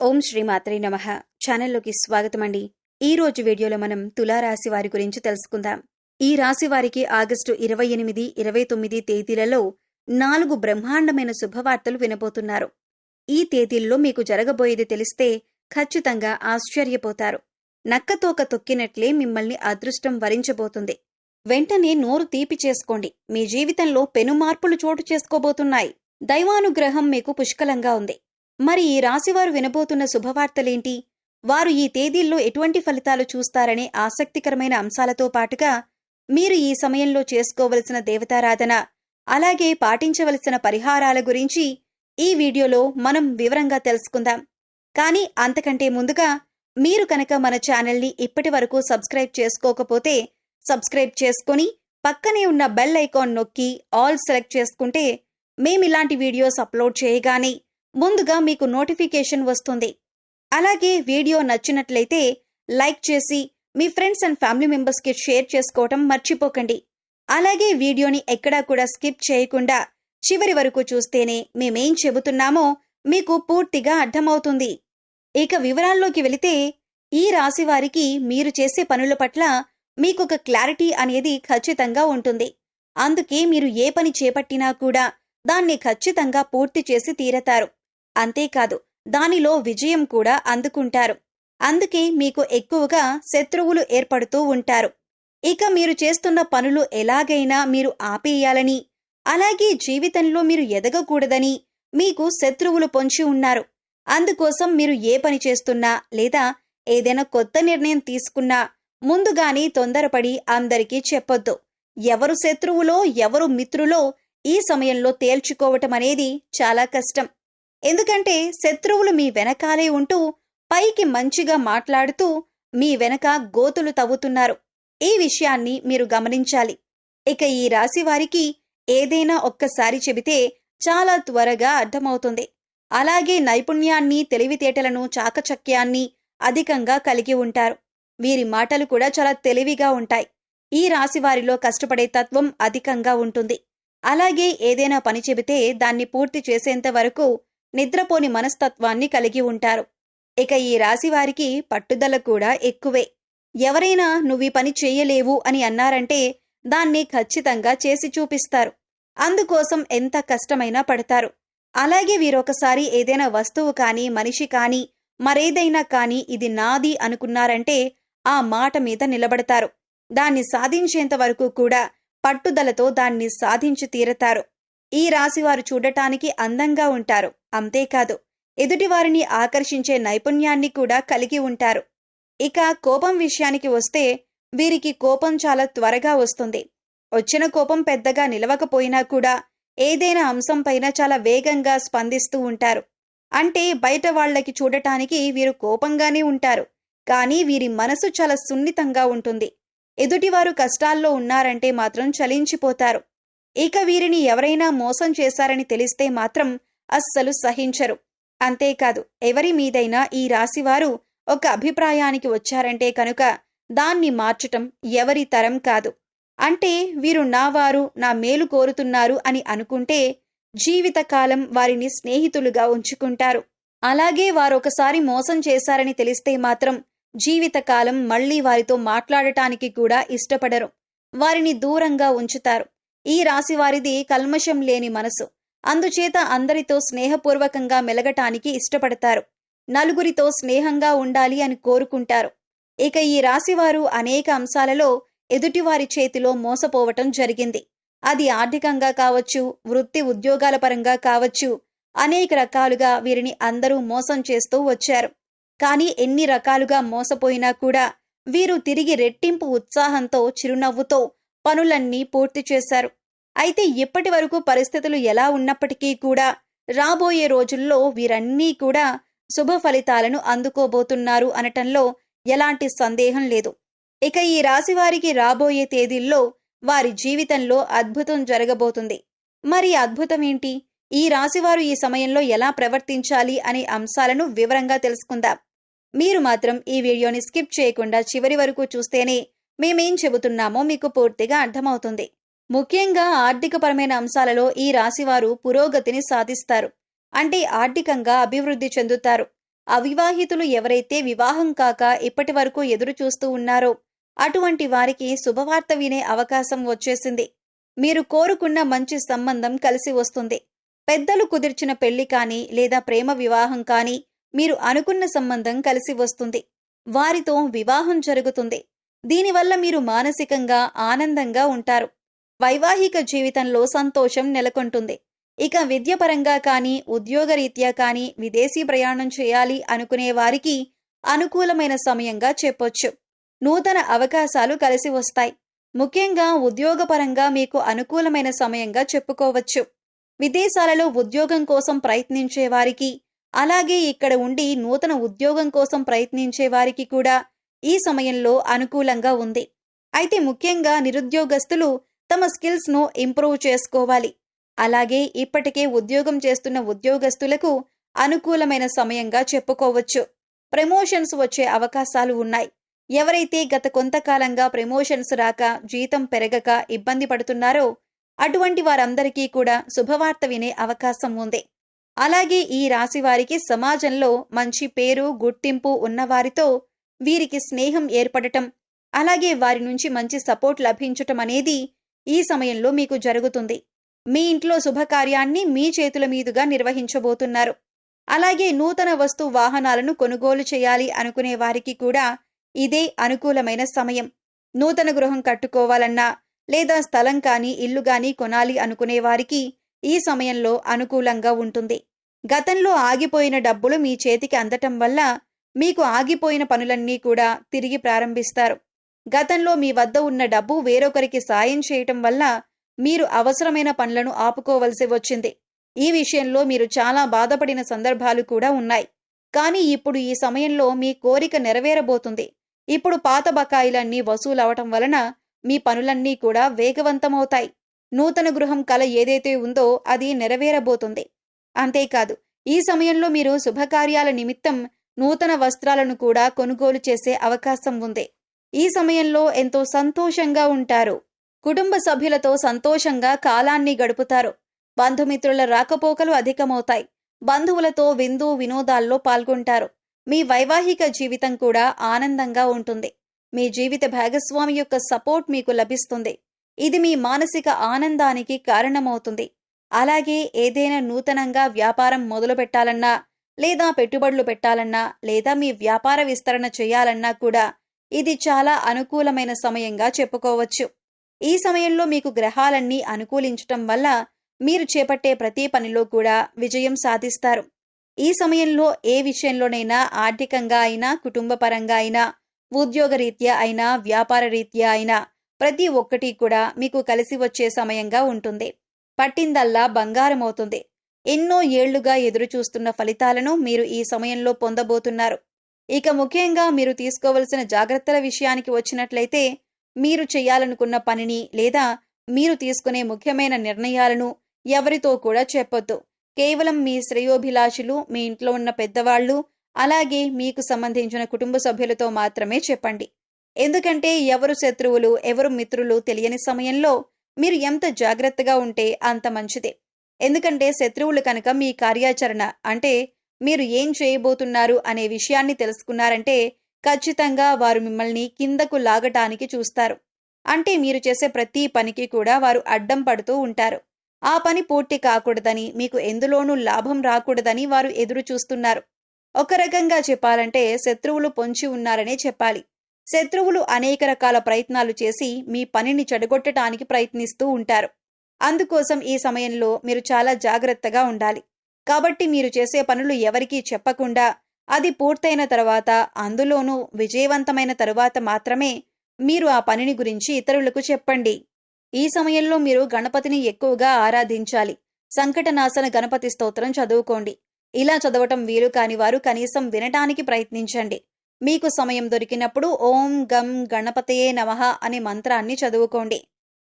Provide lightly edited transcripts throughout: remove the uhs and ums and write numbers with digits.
ఓం శ్రీమాత్రే నమః. ఛానల్లోకి స్వాగతమండి. ఈ రోజు వీడియోలో మనం తులారాశి వారి గురించి తెలుసుకుందాం. ఈ రాశి వారికి ఆగస్టు 28, 29 తేదీలలో 4 బ్రహ్మాండమైన శుభవార్తలు వినబోతున్నారు. ఈ తేదీల్లో మీకు జరగబోయేది తెలిస్తే ఖచ్చితంగా ఆశ్చర్యపోతారు. నక్కతోక తొక్కినట్లే మిమ్మల్ని అదృష్టం వరించబోతుంది. వెంటనే నోరు తీపి చేసుకోండి. మీ జీవితంలో పెను మార్పులు చోటు చేసుకోబోతున్నాయి. దైవానుగ్రహం మీకు పుష్కలంగా ఉంది. మరి ఈ రాశివారు వినబోతున్న శుభవార్తలేంటి? వారు ఈ తేదీల్లో ఎటువంటి ఫలితాలు చూస్తారనే ఆసక్తికరమైన అంశాలతో పాటుగా మీరు ఈ సమయంలో చేసుకోవలసిన దేవతారాధన, అలాగే పాటించవలసిన పరిహారాల గురించి ఈ వీడియోలో మనం వివరంగా తెలుసుకుందాం. కానీ అంతకంటే ముందుగా మీరు కనుక మన ఛానల్ని ఇప్పటి వరకు సబ్స్క్రైబ్ చేసుకోకపోతే సబ్స్క్రైబ్ చేసుకుని పక్కనే ఉన్న బెల్ ఐకాన్ నొక్కి ఆల్ సెలెక్ట్ చేసుకుంటే మేమిలాంటి వీడియోస్ అప్లోడ్ చేయగానే ముందుగా మీకు నోటిఫికేషన్ వస్తుంది. అలాగే వీడియో నచ్చినట్లయితే లైక్ చేసి మీ ఫ్రెండ్స్ అండ్ ఫ్యామిలీ మెంబర్స్కి షేర్ చేసుకోవటం మర్చిపోకండి. అలాగే వీడియోని ఎక్కడా కూడా స్కిప్ చేయకుండా చివరి వరకు చూస్తేనే మేమేం చెబుతున్నామో మీకు పూర్తిగా అర్థమవుతుంది. ఇక వివరాల్లోకి వెళితే ఈ రాశి వారికి మీరు చేసే పనుల పట్ల మీకొక క్లారిటీ అనేది ఖచ్చితంగా ఉంటుంది. అందుకే మీరు ఏ పని చేపట్టినా కూడా దాన్ని ఖచ్చితంగా పూర్తి చేసి తీరతారు. అంతేకాదు దానిలో విజయం కూడా అందుకుంటారు. అందుకే మీకు ఎక్కువగా శత్రువులు ఏర్పడుతూ ఉంటారు. ఇక మీరు చేస్తున్న పనులు ఎలాగైనా మీరు ఆపేయాలని, అలాగే జీవితంలో మీరు ఎదగకూడదని మీకు శత్రువులు పొంచి ఉన్నారు. అందుకోసం మీరు ఏ పని చేస్తున్నా లేదా ఏదైనా కొత్త నిర్ణయం తీసుకున్నా ముందుగానే తొందరపడి అందరికీ చెప్పొద్దు. ఎవరు శత్రువులో ఎవరు మిత్రులో ఈ సమయంలో తేల్చుకోవటం అనేది చాలా కష్టం. ఎందుకంటే శత్రువులు మీ వెనకాలే ఉంటూ పైకి మంచిగా మాట్లాడుతూ మీ వెనక గోతులు తవ్వుతున్నారు. ఈ విషయాన్ని మీరు గమనించాలి. ఇక ఈ రాశి వారికి ఏదైనా ఒక్కసారి చెబితే చాలా త్వరగా అర్థమవుతుంది. అలాగే నైపుణ్యాన్ని, తెలివితేటలను, చాకచక్యాన్ని అధికంగా కలిగి ఉంటారు. వీరి మాటలు కూడా చాలా తెలివిగా ఉంటాయి. ఈ రాశి వారిలో కష్టపడే తత్వం అధికంగా ఉంటుంది. అలాగే ఏదైనా పని చెబితే దాన్ని పూర్తి చేసేంత వరకు నిద్రపోని మనస్తత్వాన్ని కలిగి ఉంటారు. ఇక ఈ రాశి వారికి పట్టుదల కూడా ఎక్కువే. ఎవరైనా నువ్వీ పని చెయ్యలేవు అని అన్నారంటే దాన్ని ఖచ్చితంగా చేసి చూపిస్తారు. అందుకోసం ఎంత కష్టమైనా పడతారు. అలాగే వీరొకసారి ఏదైనా వస్తువు కానీ, మనిషి కానీ, మరేదైనా కానీ ఇది నాది అనుకున్నారంటే ఆ మాట మీద నిలబడతారు. దాన్ని సాధించేంత వరకు కూడా పట్టుదలతో దాన్ని సాధించి తీరతారు. ఈ రాశివారు చూడటానికి అందంగా ఉంటారు. అంతేకాదు ఎదుటివారిని ఆకర్షించే నైపుణ్యాన్ని కూడా కలిగి ఉంటారు. ఇక కోపం విషయానికి వస్తే వీరికి కోపం చాలా త్వరగా వస్తుంది. వచ్చిన కోపం పెద్దగా నిలవకపోయినా కూడా ఏదైనా అంశంపైన చాలా వేగంగా స్పందిస్తూ ఉంటారు. అంటే బయట వాళ్లకి చూడటానికి వీరు కోపంగానే ఉంటారు. కానీ వీరి మనసు చాలా సున్నితంగా ఉంటుంది. ఎదుటివారు కష్టాల్లో ఉన్నారంటే మాత్రం చలించిపోతారు. ఇక వీరిని ఎవరైనా మోసం చేశారని తెలిస్తే మాత్రం అస్సలు సహించరు. అంతేకాదు ఎవరి మీదైనా ఈ రాశివారు ఒక అభిప్రాయానికి వచ్చారంటే కనుక దాన్ని మార్చటం ఎవరి తరం కాదు. అంటే వీరు నా వారు, నా మేలు కోరుతున్నారు అని అనుకుంటే జీవితకాలం వారిని స్నేహితులుగా ఉంచుకుంటారు. అలాగే వారొకసారి మోసం చేశారని తెలిస్తే మాత్రం జీవితకాలం మళ్లీ వారితో మాట్లాడటానికి కూడా ఇష్టపడరు. వారిని దూరంగా ఉంచుతారు. ఈ రాశివారిది కల్మషం లేని మనసు. అందుచేత అందరితో స్నేహపూర్వకంగా మెలగటానికి ఇష్టపడతారు. నలుగురితో స్నేహంగా ఉండాలి అని కోరుకుంటారు. ఇక ఈ రాశివారు అనేక అంశాలలో ఎదుటివారి చేతిలో మోసపోవటం జరిగింది. అది ఆర్థికంగా కావచ్చు, వృత్తి ఉద్యోగాల పరంగా కావచ్చు, అనేక రకాలుగా వీరిని అందరూ మోసం చేస్తూ వచ్చారు. కానీ ఎన్ని రకాలుగా మోసపోయినా కూడా వీరు తిరిగి రెట్టింపు ఉత్సాహంతో, చిరునవ్వుతో పనులన్నీ పూర్తి చేశారు. అయితే ఇప్పటి వరకు పరిస్థితులు ఎలా ఉన్నప్పటికీ కూడా రాబోయే రోజుల్లో వీరన్నీ కూడా శుభ ఫలితాలను అందుకోబోతున్నారు అనటంలో ఎలాంటి సందేహం లేదు. ఇక ఈ రాశి వారికి రాబోయే తేదీల్లో వారి జీవితంలో అద్భుతం జరగబోతుంది. మరి అద్భుతం ఏంటి? ఈ రాశివారు ఈ సమయంలో ఎలా ప్రవర్తించాలి అనే అంశాలను వివరంగా తెలుసుకుందాం. మీరు మాత్రం ఈ వీడియోని స్కిప్ చేయకుండా చివరి వరకు చూస్తేనే మేమేం చెబుతున్నామో మీకు పూర్తిగా అర్థమవుతుంది. ముఖ్యంగా ఆర్థికపరమైన అంశాలలో ఈ రాశివారు పురోగతిని సాధిస్తారు. అంటే ఆర్థికంగా అభివృద్ధి చెందుతారు. అవివాహితులు ఎవరైతే వివాహం కాక ఇప్పటి వరకు ఎదురు చూస్తూ ఉన్నారో అటువంటి వారికి శుభవార్త వినే అవకాశం వచ్చేసింది. మీరు కోరుకున్న మంచి సంబంధం కలిసి వస్తుంది. పెద్దలు కుదిర్చిన పెళ్లి కానీ లేదా ప్రేమ వివాహం కానీ మీరు అనుకున్న సంబంధం కలిసి వస్తుంది. వారితో వివాహం జరుగుతుంది. దీనివల్ల మీరు మానసికంగా ఆనందంగా ఉంటారు. వైవాహిక జీవితంలో సంతోషం నెలకొంటుంది. ఇక విద్యపరంగా కానీ ఉద్యోగరీత్యా కానీ విదేశీ ప్రయాణం చేయాలి అనుకునే వారికి అనుకూలమైన సమయంగా చెప్పొచ్చు. నూతన అవకాశాలు కలిసి వస్తాయి. ముఖ్యంగా ఉద్యోగపరంగా మీకు అనుకూలమైన సమయంగా చెప్పుకోవచ్చు. విదేశాలలో ఉద్యోగం కోసం ప్రయత్నించే వారికి, అలాగే ఇక్కడ ఉండి నూతన ఉద్యోగం కోసం ప్రయత్నించే వారికి కూడా ఈ సమయంలో అనుకూలంగా ఉంది. అయితే ముఖ్యంగా నిరుద్యోగస్తులు తమ స్కిల్స్ను ఇంప్రూవ్ చేసుకోవాలి. అలాగే ఇప్పటికే ఉద్యోగం చేస్తున్న ఉద్యోగస్తులకు అనుకూలమైన సమయంగా చెప్పుకోవచ్చు. ప్రమోషన్స్ వచ్చే అవకాశాలు ఉన్నాయి. ఎవరైతే గత కొంతకాలంగా ప్రమోషన్స్ రాక, జీతం పెరగక ఇబ్బంది పడుతున్నారో అటువంటి వారందరికీ కూడా శుభవార్త వినే అవకాశం ఉంది. అలాగే ఈ రాశి వారికి సమాజంలో మంచి పేరు, గుర్తింపు ఉన్నవారితో వీరికి స్నేహం ఏర్పడటం, అలాగే వారి నుంచి మంచి సపోర్ట్ లభించటం అనేది ఈ సమయంలో మీకు జరుగుతుంది. మీ ఇంట్లో శుభకార్యాన్ని మీ చేతుల మీదుగా నిర్వహించబోతున్నారు. అలాగే నూతన వస్తు వాహనాలను కొనుగోలు చేయాలి అనుకునే వారికి కూడా ఇదే అనుకూలమైన సమయం. నూతన గృహం కట్టుకోవాలన్నా లేదా స్థలం కానీ ఇల్లు కానీ కొనాలి అనుకునే వారికి ఈ సమయంలో అనుకూలంగా ఉంటుంది. గతంలో ఆగిపోయిన డబ్బులు మీ చేతికి అందటం వల్ల మీకు ఆగిపోయిన పనులన్నీ కూడా తిరిగి ప్రారంభిస్తారు. గతంలో మీ వద్ద ఉన్న డబ్బు వేరొకరికి సాయం చేయటం వల్ల మీరు అవసరమైన పనులను ఆపుకోవలసి వచ్చింది. ఈ విషయంలో మీరు చాలా బాధపడిన సందర్భాలు కూడా ఉన్నాయి. కానీ ఇప్పుడు ఈ సమయంలో మీ కోరిక నెరవేరబోతుంది. ఇప్పుడు పాత బకాయిలన్నీ వసూలవటం వలన మీ పనులన్నీ కూడా వేగవంతమవుతాయి. నూతన గృహం కల ఏదైతే ఉందో అది నెరవేరబోతుంది. అంతేకాదు, ఈ సమయంలో మీరు శుభకార్యాల నిమిత్తం నూతన వస్త్రాలను కూడా కొనుగోలు చేసే అవకాశం ఉంది. ఈ సమయంలో ఎంతో సంతోషంగా ఉంటారు. కుటుంబ సభ్యులతో సంతోషంగా కాలాన్ని గడుపుతారు. బంధుమిత్రుల రాకపోకలు అధికమవుతాయి. బంధువులతో విందు వినోదాల్లో పాల్గొంటారు. మీ వైవాహిక జీవితం కూడా ఆనందంగా ఉంటుంది. మీ జీవిత భాగస్వామి యొక్క సపోర్ట్ మీకు లభిస్తుంది. ఇది మీ మానసిక ఆనందానికి కారణమవుతుంది. అలాగే ఏదైనా నూతనంగా వ్యాపారం మొదలు పెట్టాలన్నా, లేదా పెట్టుబడులు పెట్టాలన్నా, లేదా మీ వ్యాపార విస్తరణ చేయాలన్నా కూడా ఇది చాలా అనుకూలమైన సమయంగా చెప్పుకోవచ్చు. ఈ సమయంలో మీకు గ్రహాలన్నీ అనుకూలించటం వల్ల మీరు చేపట్టే ప్రతి పనిలో కూడా విజయం సాధిస్తారు. ఈ సమయంలో ఏ విషయంలోనైనా ఆర్థికంగా అయినా, కుటుంబపరంగా అయినా, ఉద్యోగరీత్యా అయినా, వ్యాపార రీత్యా అయినా ప్రతి ఒక్కటి కూడా మీకు కలిసి వచ్చే సమయంగా ఉంటుంది. పట్టిందల్లా బంగారమవుతుంది. ఎన్నో ఏళ్లుగా ఎదురుచూస్తున్న ఫలితాలను మీరు ఈ సమయంలో పొందబోతున్నారు. ఇక ముఖ్యంగా మీరు తీసుకోవలసిన జాగ్రత్తల విషయానికి వచ్చినట్లయితే, మీరు చేయాలనుకున్న పనిని లేదా మీరు తీసుకునే ముఖ్యమైన నిర్ణయాలను ఎవరితో కూడా చెప్పొద్దు. కేవలం మీ శ్రేయోభిలాషులు, మీ ఇంట్లో ఉన్న పెద్దవాళ్లు, అలాగే మీకు సంబంధించిన కుటుంబ సభ్యులతో మాత్రమే చెప్పండి. ఎందుకంటే ఎవరు శత్రువులు, ఎవరు మిత్రులు తెలియని సమయంలో మీరు ఎంత జాగ్రత్తగా ఉంటే అంత మంచిదే. ఎందుకంటే శత్రువులు కనుక మీ కార్యాచరణ అంటే మీరు ఏం చేయబోతున్నారు అనే విషయాన్ని తెలుసుకున్నారంటే ఖచ్చితంగా వారు మిమ్మల్ని కిందకు లాగటానికి చూస్తారు. అంటే మీరు చేసే ప్రతి పనికి కూడా వారు అడ్డం పడుతూ ఉంటారు. ఆ పని పూర్తి కాకూడదని, మీకు ఎందులోనూ లాభం రాకూడదని వారు ఎదురు చూస్తున్నారు. ఒక రకంగా చెప్పాలంటే శత్రువులు పొంచి ఉన్నారనే చెప్పాలి. శత్రువులు అనేక రకాల ప్రయత్నాలు చేసి మీ పనిని చెడగొట్టడానికి ప్రయత్నిస్తూ ఉంటారు. అందుకోసం ఈ సమయంలో మీరు చాలా జాగ్రత్తగా ఉండాలి. కాబట్టి మీరు చేసే పనులు ఎవరికీ చెప్పకుండా, అది పూర్తయిన తర్వాత, అందులోనూ విజయవంతమైన తరువాత మాత్రమే మీరు ఆ పనిని గురించి ఇతరులకు చెప్పండి. ఈ సమయంలో మీరు గణపతిని ఎక్కువగా ఆరాధించాలి. సంకటనాశన గణపతి స్తోత్రం చదువుకోండి. ఇలా చదవటం వీలు కాని వారు కనీసం వినటానికి ప్రయత్నించండి. మీకు సమయం దొరికినప్పుడు ఓం గం గణపతయే నమః అనే మంత్రాన్ని చదువుకోండి.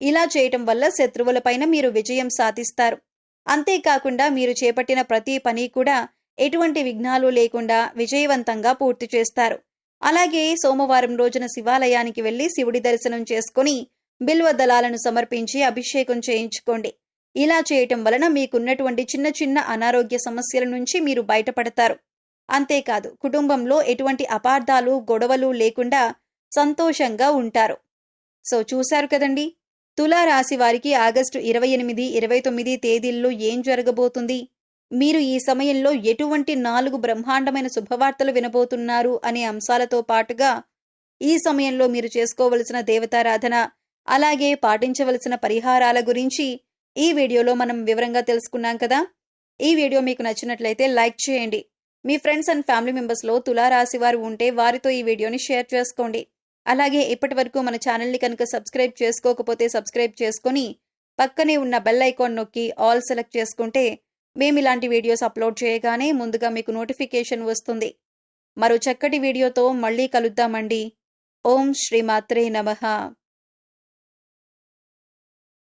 ఇలా చేయటం వల్ల శత్రువులపైన మీరు విజయం సాధిస్తారు. అంతేకాకుండా మీరు చేపట్టిన ప్రతి పని కూడా ఎటువంటి విఘ్నాలు లేకుండా విజయవంతంగా పూర్తి చేస్తారు. అలాగే సోమవారం రోజున శివాలయానికి వెళ్లి శివుడి దర్శనం చేసుకుని బిల్వ దళాలను సమర్పించి అభిషేకం చేయించుకోండి. ఇలా చేయటం వలన మీకున్నటువంటి చిన్న చిన్న అనారోగ్య సమస్యల నుంచి మీరు బయటపడతారు. అంతేకాదు కుటుంబంలో ఎటువంటి అపార్థాలు, గొడవలు లేకుండా సంతోషంగా ఉంటారు. సో చూశారు కదండి, తులారాశి వారికి ఆగస్టు 28, 29 తేదీల్లో ఏం జరగబోతుంది, మీరు ఈ సమయంలో ఎటువంటి 4 బ్రహ్మాండమైన శుభవార్తలు వినబోతున్నారు అనే అంశాలతో పాటుగా ఈ సమయంలో మీరు చేసుకోవలసిన దేవతారాధన, అలాగే పాటించవలసిన పరిహారాల గురించి ఈ వీడియోలో మనం వివరంగా తెలుసుకున్నాం కదా. ఈ వీడియో మీకు నచ్చినట్లయితే లైక్ చేయండి. మీ ఫ్రెండ్స్ అండ్ ఫ్యామిలీ మెంబర్స్లో తులారాశి వారు ఉంటే వారితో ఈ వీడియోని షేర్ చేసుకోండి. అలాగే ఇప్పటి వరకు మన ఛానల్ని కనుక సబ్స్క్రైబ్ చేసుకోకపోతే సబ్స్క్రైబ్ చేసుకొని పక్కనే ఉన్న బెల్ ఐకాన్ నొక్కి ఆల్ సెలెక్ట్ చేసుకుంటే మేము ఇలాంటి వీడియోస్ అప్లోడ్ చేయగానే ముందుగా మీకు నోటిఫికేషన్ వస్తుంది. మరో చక్కటి వీడియోతో మళ్ళీ కలుద్దామండి. ఓం శ్రీమాత్రే నమః.